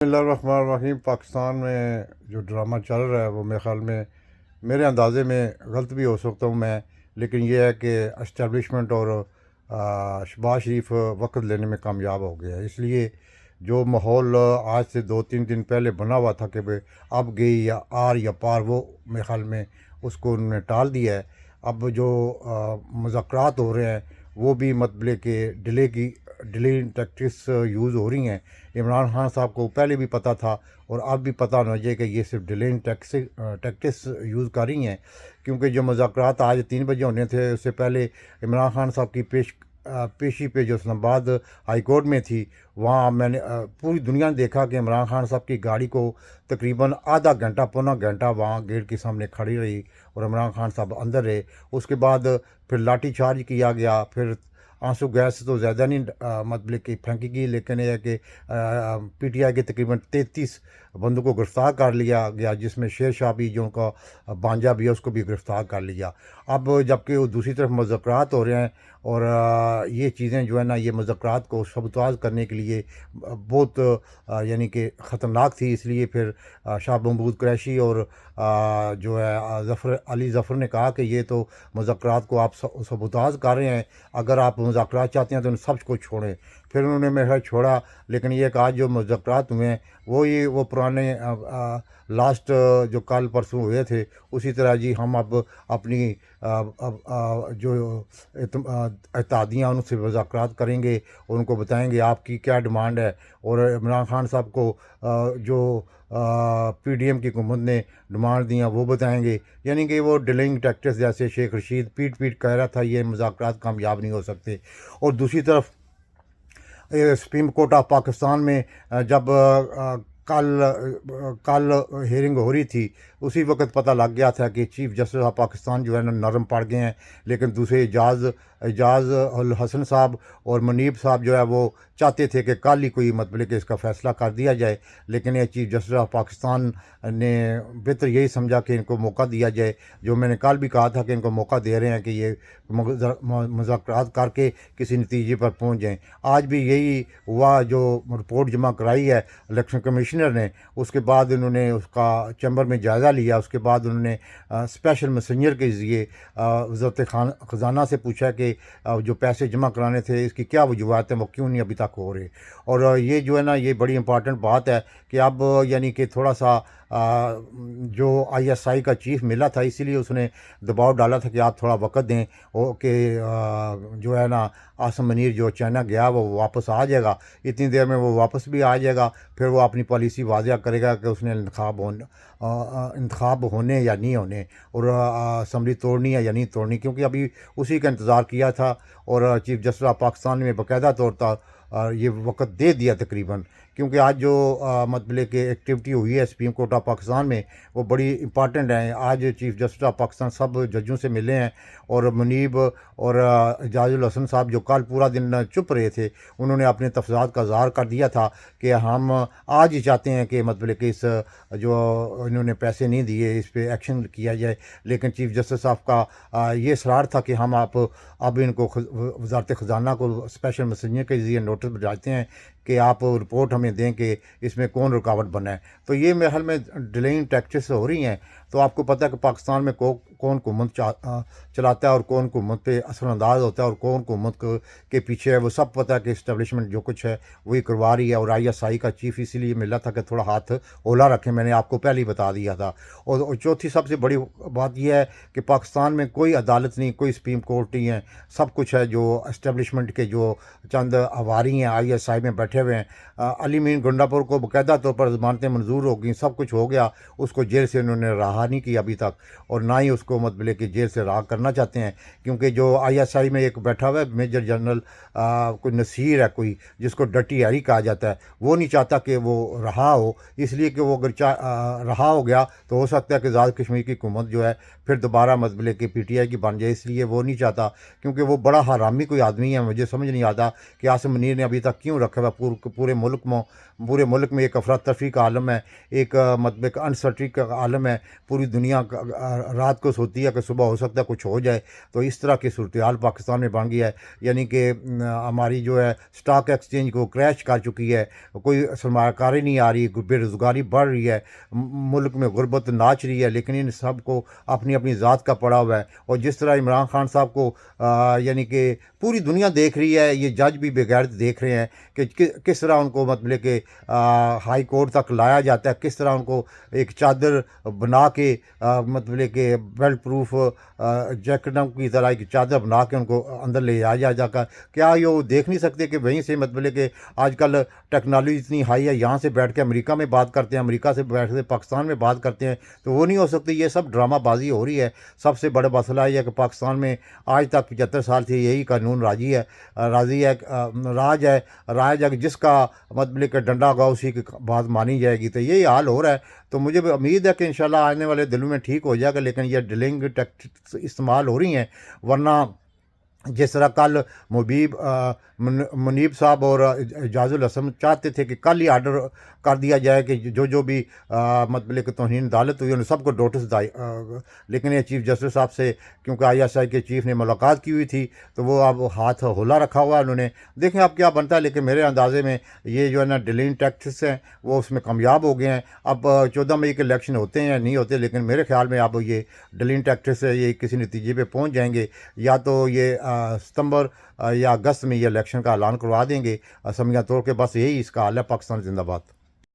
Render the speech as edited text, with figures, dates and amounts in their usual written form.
बिस्मिल्लाहिर्रहमानिर्रहीम। पाकिस्तान में जो ड्रामा चल रहा है वो मेरे ख़्याल में, मेरे अंदाज़े में गलत भी हो सकता हूँ मैं, लेकिन ये है कि इस्टेब्लिशमेंट और शहबाज शरीफ वक्त लेने में कामयाब हो गया है। इसलिए जो माहौल आज से 2-3 दिन पहले बना हुआ था कि भाई अब गई या आर या पार, वो मेरे ख़्याल में उसको उन्होंने टाल दिया है। अब जो मुज़ाकरात हो रहे हैं वो भी मतलब कि डिले टैक्टिक्स यूज़ हो रही हैं। इमरान खान साहब को पहले भी पता था और अब भी पता होना चाहिए कि ये सिर्फ डिले टैक्टिक्स यूज़ कर रही हैं, क्योंकि जो मुज़ाकरात आज 3 बजे होने थे उससे पहले इमरान खान साहब की पेशी पे जो इस्लामाबाद हाई कोर्ट में थी, वहाँ मैंने पूरी दुनिया ने देखा कि इमरान खान साहब की गाड़ी को तकरीबन आधा घंटा पौना घंटा वहाँ गेट के सामने खड़ी रही और इमरान खान साहब अंदर रहे। उसके बाद फिर लाठी चार्ज किया गया, फिर आंसू गैस तो ज़्यादा नहीं मतलब कि फेंकी गई, लेकिन यह है कि पीटीआई के तकरीबन 33 बंदों को गिरफ़्तार कर लिया गया, जिसमें शेर शाह भी जो उनका भांजा भी है उसको भी गिरफ़्तार कर लिया। अब जबकि वो दूसरी तरफ मुज़ाकरात हो रहे हैं और ये चीज़ें जो है ना, ये मुज़ाकरात को सबूताज करने के लिए बहुत यानी कि ख़तरनाक थी। इसलिए फिर शाह महमूद कुरैशी और जो है ज़फ़र ने कहा कि ये तो मुज़ाकरात को आप सबूताज कर रहे हैं, अगर आप मुज़ाकरात चाहते हैं तो उन सब को छोड़ें। फिर उन्होंने मेरा छोड़ा, लेकिन ये कहा जो मुज़ाकरात हुए हैं वो पुराने लास्ट जो कल परसों हुए थे उसी तरह जी हम अब अपनी जो इत्तेहादियाँ उनसे मुज़ाकरात करेंगे, उनको बताएंगे आपकी क्या डिमांड है। और इमरान खान साहब को जो पीडीएम की हुकूमत ने डिमांड दिया वो बताएंगे। यानी कि वो डिलेइंग टैक्टिक्स, जैसे शेख रशीद पीट पीट कह रहा था ये मुज़ाकरात कामयाब नहीं हो सकते। और दूसरी तरफ सुप्रीम कोर्ट ऑफ पाकिस्तान में जब कल हेयरिंग हो रही थी, उसी वक्त पता लग गया था कि चीफ जस्टिस ऑफ पाकिस्तान जो है ना नरम पड़ गए हैं, लेकिन दूसरे एजाज उल हसन साहब और मुनीब साहब जो है वो चाहते थे कि कल ही कोई मतलब कि इसका फ़ैसला कर दिया जाए, लेकिन ये चीफ जस्टिस ऑफ पाकिस्तान ने बेहतर यही समझा कि इनको मौका दिया जाए। जो मैंने कल भी कहा था कि इनको मौका दे रहे हैं कि ये मुज़ाकरात करके किसी नतीजे पर पहुंच जाएं। आज भी यही हुआ, जो रिपोर्ट जमा कराई है इलेक्शन कमिश्नर ने, उसके बाद उन्होंने उसका चैम्बर में जायज़ा लिया। उसके बाद उन्होंने स्पेशल मैसेंजर के ज़रिए वज़ारत ख़ज़ाना से पूछा कि जो पैसे जमा कराने थे इसकी क्या वजूहत है, वो क्यों नहीं अभी तक हो रहे। और ये जो है ना, ये बड़ी इंपॉर्टेंट बात है कि अब यानी कि थोड़ा सा जो आईएसआई का चीफ मिला था, इसीलिए उसने दबाव डाला था कि आप थोड़ा वक्त दें कि जो है ना आसम मनीर जो चाइना गया वो वापस आ जाएगा। इतनी देर में वो वापस भी आ जाएगा, फिर वो अपनी पॉलिसी वाज़िया करेगा कि उसने इंतखाब होने या नहीं होने, और असम्बली तोड़नी है या नहीं तोड़नी, क्योंकि अभी उसी का इंतज़ार किया था। और चीफ जस्टिस ऑफ पाकिस्तान में बाकायदा तौर पर ये वक्त दे दिया तकरीबन, क्योंकि आज जो मतलब कि एक्टिविटी हुई है सुप्रीम कोर्ट ऑफ पाकिस्तान में वो बड़ी इंपॉर्टेंट है। आज चीफ जस्टिस ऑफ पाकिस्तान सब जजों से मिले हैं, और मुनीब और एजाजुल हसन साहब जो कल पूरा दिन चुप रहे थे, उन्होंने अपने तफज़ात का इज़हार कर दिया था कि हम आज ही चाहते हैं कि मतलब कि इस जो इन्होंने पैसे नहीं दिए इस पर एक्शन किया जाए। लेकिन चीफ जस्टिस साहब का ये इसरार था कि हम आप अब इनको वज़ारत ख़ज़ाना को स्पेशल मैसेंजर के ज़रिए नोटिस भेजते हैं कि आप रिपोर्ट हमें दें कि इसमें कौन रुकावट बना है। तो ये मेरे ख्याल में डिलेइंग टैक्टिक्स हो रही हैं। तो आपको पता है कि पाकिस्तान में कौन हुकूमत चलाता है और कौन हुकूमत पे असरअंदाज होता है और कौन हुकूमत के पीछे है, वो सब पता है कि इस्टेब्लिशमेंट जो कुछ है वही करवा रही है। और आईएसआई का चीफ इसीलिए मिला था कि थोड़ा हाथ ओला रखें, मैंने आपको पहले ही बता दिया था। और चौथी सबसे बड़ी बात यह है कि पाकिस्तान में कोई अदालत नहीं, कोई सुप्रीम कोर्ट नहीं है, सब कुछ है जो इस्टेब्लिशमेंट के जो चंद अवारी हैं आईएसआई में बैठे हुए हैं। अली मीन गुंडापुर को बाकायदा तौर पर ज़मानतें मंजूर हो गई, सब कुछ हो गया, उसको जेल से उन्होंने रहा नहीं किया अभी तक, और ना ही उसको मतलब कि जेल से रहा करना चाहते हैं। क्योंकि जो आईएसआई में एक बैठा हुआ है मेजर जनरल कोई नसीर है, कोई जिसको डटी हैरी कहा जाता है, वो नहीं चाहता कि वो रहा हो, इसलिए कि वो अगर रहा हो गया तो हो सकता है कि आज़ाद कश्मीर की हुकूमत जो है फिर दोबारा मतलब कि पीटीआई की बन जाए, इसलिए वो नहीं चाहता। क्योंकि वो बड़ा हरामी कोई आदमी है, मुझे समझ नहीं आता कि आसिम मुनीर ने अभी तक क्यों रखा हुआ। पूरे मुल्क में एक अफरा तफरी का आलम है, एक मतलब एक अनसर्टी का आलम है। पूरी दुनिया रात को सोती है कि सुबह हो सकता है कुछ हो जाए। तो इस तरह की सूरत हाल पाकिस्तान में बन गई है, यानी कि हमारी जो है स्टॉक एक्सचेंज को क्रैश कर चुकी है, कोई सरमाकारी नहीं आ रही, बेरोज़गारी बढ़ रही है, मुल्क में गुर्बत नाच रही है, लेकिन इन सब को अपनी अपनी ज़ात का पड़ा हुआ है। और जिस तरह इमरान खान साहब को यानी कि पूरी दुनिया देख रही है, ये जज भी बेगैरत देख रहे हैं कि किस तरह उनको मतलब कि हाई कोर्ट तक लाया जाता है, किस तरह उनको एक चादर बना के मतलब कि बेल्ट प्रूफ जैकेटों की तरह एक चादर बना के उनको अंदर ले आया जाकर। क्या ये वो देख नहीं सकते कि वहीं से मतलब कि आजकल टेक्नोलॉजी इतनी हाई है, यहाँ से बैठ के अमेरिका में बात करते हैं, अमेरिका से बैठ के पाकिस्तान में बात करते हैं, तो वो नहीं हो सकती। ये सब ड्रामाबाजी हो रही है। सबसे बड़ा मसला ये है कि पाकिस्तान में आज तक 75 साल से यही कानून राजी है, राजी है, राज है कि जिसका मतलब कि डंडा होगा उसी की बात मानी जाएगी। तो यही हाल हो रहा है। तो मुझे भी उम्मीद है कि इंशाल्लाह आने वाले दिनों में ठीक हो जाएगा, लेकिन ये डिलिंग टैक्टिक्स इस्तेमाल हो रही हैं। वरना जिस तरह कल मुनीब साहब और एजाजुल हसन चाहते थे कि कल ही आर्डर कर दिया जाए कि जो जो भी मतलब कि तौहीन अदालत हुई उन सबको नोटिस लेकिन ये चीफ़ जस्टिस साहब से, क्योंकि ISI के चीफ़ ने मुलाकात की हुई थी, तो वो अब हाथ होला रखा हुआ है उन्होंने। देखें अब क्या बनता है, लेकिन मेरे अंदाजे में ये जो है ना डिलीन टैक्टिक्स हैं वो उसमें कामयाब हो गए हैं। अब 14 मई के इलेक्शन होते हैं या नहीं होते, लेकिन मेरे ख्याल में अब ये डिलीन टैक्टिक्स है ये किसी नतीजे पे पहुंच जाएंगे। या तो ये सितंबर या अगस्त में ये इलेक्शन का ऐलान करवा देंगे असम्बलियाँ तोड़ के। बस यही इसका हाल है। पाकिस्तान जिंदाबाद।